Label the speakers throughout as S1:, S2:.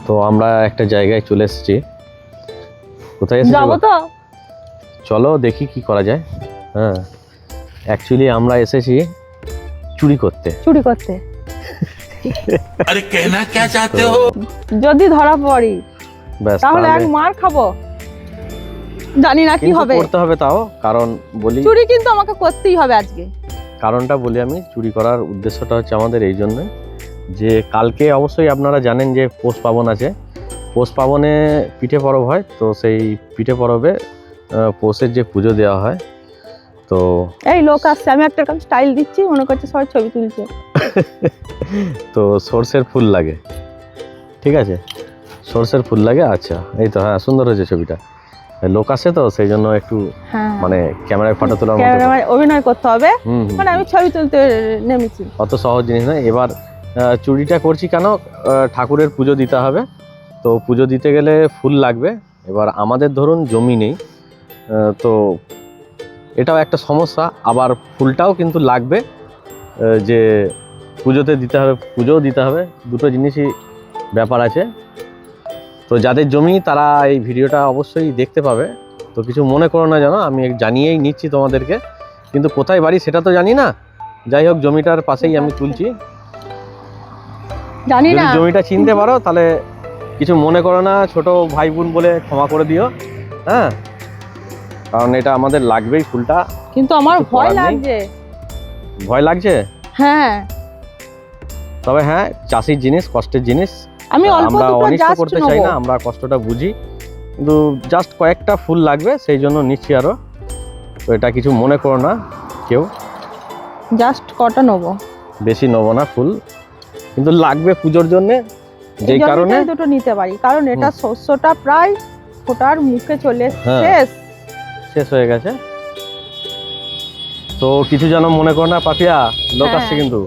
S1: তো আমরা একটা জায়গায় চলে এসেছি। কোথায় এসেছি?
S2: যাবো তো,
S1: চলো দেখি কি করা যায়। হ্যাঁ, অ্যাকচুয়ালি আমরা এসেছি চুরি করতে।
S2: চুরি করতে।
S3: अरे कहना क्या चाहते हो?
S2: যদি ধরা পড়ি
S1: ব্যাস,
S2: তাহলে এক মার খাবো, জানি না কি হবে।
S1: করতে হবে তাও, কারণ বলি
S2: চুরি কিন্তু আমাকে করতেই হবে আজকে।
S1: কারণটা বলি, আমি চুরি করার উদ্দেশ্যটা হচ্ছে আমাদের এই জন্য যে কালকে অবশ্যই আপনারা জানেন যে পৌষ পার্বণ আছে। পৌষ পার্বণে পিঠে পরব হয়, তো সেই পিঠে পরবে পৌষের যে পুজো দেওয়া হয়। তো
S2: এই লোক আসছে, আমি একটা স্টাইল দিচ্ছি, মনে করছে সবাই ছবি তুলছে।
S1: তো সর্ষের ফুল লাগে, ঠিক আছে, সর্ষের ফুল লাগে। আচ্ছা, এই তো, হ্যাঁ সুন্দর হয়েছে ছবিটা। লোক আসে তো সেই জন্য একটু
S2: হ্যাঁ,
S1: মানে ক্যামেরায় ফটো তোলার মতো
S2: ক্যামেরায় অভিনয় করতে হবে, মানে আমি ছবি তুলতে নেমেছি।
S1: অত সহজ জিনিস নয়। এবার চুরিটা করছি কেন, ঠাকুরের পুজো দিতে হবে, তো পুজো দিতে গেলে ফুল লাগবে। এবার আমাদের ধরুন জমি নেই, তো এটাও একটা সমস্যা। আবার ফুলটাও কিন্তু লাগবে, যে পুজোতে দিতে হবে, পুজোও দিতে হবে, দুটো জিনিসই ব্যাপার আছে। তো যাদের জমি তারা এই ভিডিওটা অবশ্যই দেখতে পাবে। তো কিছু মনে করো না যেন, আমি জানিয়েই নিচ্ছি তোমাদেরকে, কিন্তু কোথায় বাড়ি সেটা তো জানি না। যাই হোক, জমিটার পাশেই আমি তুলছি।
S2: জানি
S1: যদি
S2: না,
S1: জমিটা চিনতে পারো তাহলে কিছু মনে করো না, ছোট ভাই বোন বলে ক্ষমা করে দিও। হ্যাঁ, কারণ এটা আমাদের লাগবেই ফুলটা।
S2: কিন্তু আমার
S1: কিছু
S2: ভয়
S1: করার নেই।
S2: লাগছে।
S1: ভয় লাগছে?
S2: হ্যাঁ,
S1: তবে হ্যাঁ, চাষির জিনিস, কষ্টের জিনিস।
S2: আমি অল্প
S1: আমরা
S2: দুটো
S1: অনিষ্ট
S2: জাস্ট
S1: করতে চাই না,
S2: নেবো।
S1: আমরা কষ্টটা বুঝি, কিন্তু জাস্ট কয়েকটা ফুল লাগবে, সেই জন্য নিচ্ছি আরো। তো এটা কিছু মনে করো না কেউ,
S2: জাস্ট কটা নেবো,
S1: বেশি নেবো না ফুল, কিন্তু লাগবে পুজোর জন্য। যেই কারণে
S2: দুটো নিতে পারি, কারণ এটা শস্যটা প্রায় ফোটার মুখে চলে
S1: হ্যাঁ।
S2: শেষ।
S1: শেষ হয়ে গেছে। তো কিছু যেন মনে করো না পাপিয়া, লোক আসছে
S2: হ্যাঁ।
S1: কিন্তু।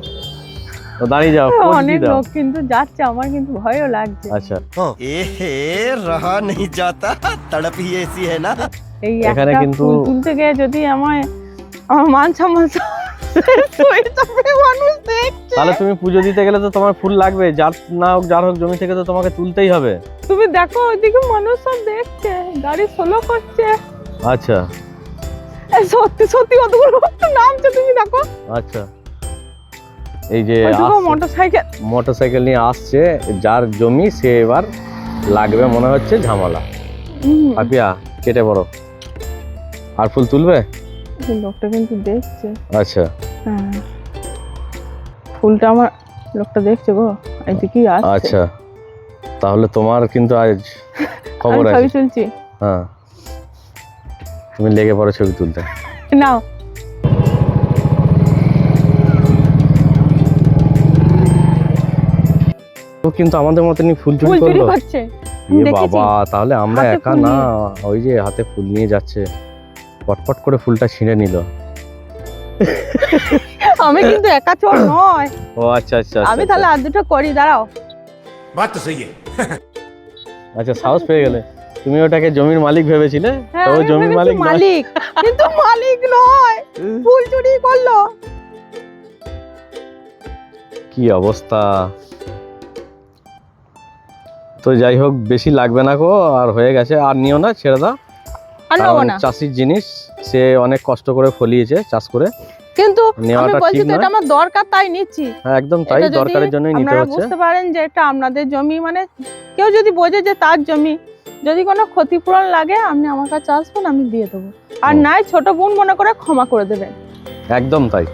S1: তো দাঁড়িয়ে যাও, পোজ
S2: অনেক
S1: দিয়ে দাও।
S2: লোক কিন্তু যাচ্ছে, আমার কিন্তু ভয়ও লাগছে।
S1: আচ্ছা,
S3: रहा नहीं जाता, तड़प ही ऐसी है ना।
S2: এই
S1: এখানে
S2: একটা
S1: কিন্তু-
S2: ফুল তুলতে গিয়ে যদি আমার মান সম্মান হয়ে যাবে, মানুষ দেখছে।
S1: তাহলে তুমি পুজো দিতে গেলে তো তোমার ফুল লাগবে, যার না হোক যার হোক, জমি থেকে তো তোমাকে তুলতেই হবে।
S2: তুমি দেখো ওইদিকে মানুষ সব দেখছে, গাড়ি সোলো করছে।
S1: আচ্ছা
S2: এই সত্যি সত্যি কতগুলো লোক তো নামছে, তুমি দেখো।
S1: আচ্ছা, এই যে
S2: মোটরসাইকেল।
S1: মোটরসাইকেল নিয়ে আসছে, যার জমি সে এবার লাগবে মনে হচ্ছে ঝামেলা। পাপিয়া কেটে বড়, আর ফুল তুলবে?
S2: লোকটা কিন্তু দেখছে।
S1: আচ্ছা,
S2: হ্যাঁ, ফুলটা আমার লোকটা দেখছে গো, এইদিকেই আসছে।
S1: আচ্ছা, তাহলে তোমার কিন্তু আজ খবর
S2: আমি
S1: আছে।
S2: ছবি তুলছি,
S1: হ্যাঁ, তুমি লেগে পড়ো ছবি তুলতে।
S2: নাও।
S1: তো কিন্তু আমাদের মতনই ফুল চুরি
S2: ফুল চুরি
S1: করলো।
S2: করছে,
S1: এ
S2: দেখেছি।
S1: বাবা, তাহলে আমরা
S2: হাতে
S1: একা
S2: ফুল
S1: না,
S2: নিয়ে।
S1: ওই যে হাতে ফুল নিয়ে যাচ্ছে, পটপট করে ফুলটা ছিঁড়ে নিল।
S2: আমি কিন্তু একা চোর নয়।
S1: ও আচ্ছা আচ্ছা
S2: আমি তাহলে আর দুটো করি, দাঁড়াও।
S3: बात तो सही है।
S1: আচ্ছা, সাহস পেয়ে গেলে। তুমি ওটাকে জমির মালিক ভেবেছিলে,
S2: হ্যাঁ,
S1: তো
S2: আমি
S1: জমির
S2: ভেবেছি
S1: মালিক নয়।
S2: মালিক, কিন্তু মালিক নয়, ফুল চুরি করলো।
S1: কি অবস্থা। তো যাই হোক, বেশি লাগবে না গো, আর হয়ে গেছে, আর নিও না, ছেড়ে দাও।
S2: আর নেবো
S1: কারণ
S2: না,
S1: চাষির জিনিস, সে অনেক কষ্ট করে ফলিয়েছে চাষ করে।
S2: কিন্তু আমি
S1: নেওয়াটা
S2: বলছি
S1: ঠিক
S2: তো এটা
S1: নয়।
S2: আমার দরকার, তাই নিচ্ছি।
S1: হ্যাঁ একদম তাই,
S2: এটা যদি
S1: দরকারের জন্যই নিতে
S2: আপনারা
S1: হচ্ছে।
S2: বুঝতে পারেন যে এটা আপনাদের জমি, মানে কেউ যদি বোঝে যে তার জমি, যদি কোনো ক্ষতিপূরণ লাগে আপনি আমার কাছে আসবেন, আমি দিয়ে দেবো। আর
S1: হুম।
S2: নাই ছোট বোন মনে করে ক্ষমা করে দেবেন।
S1: একদম তাই।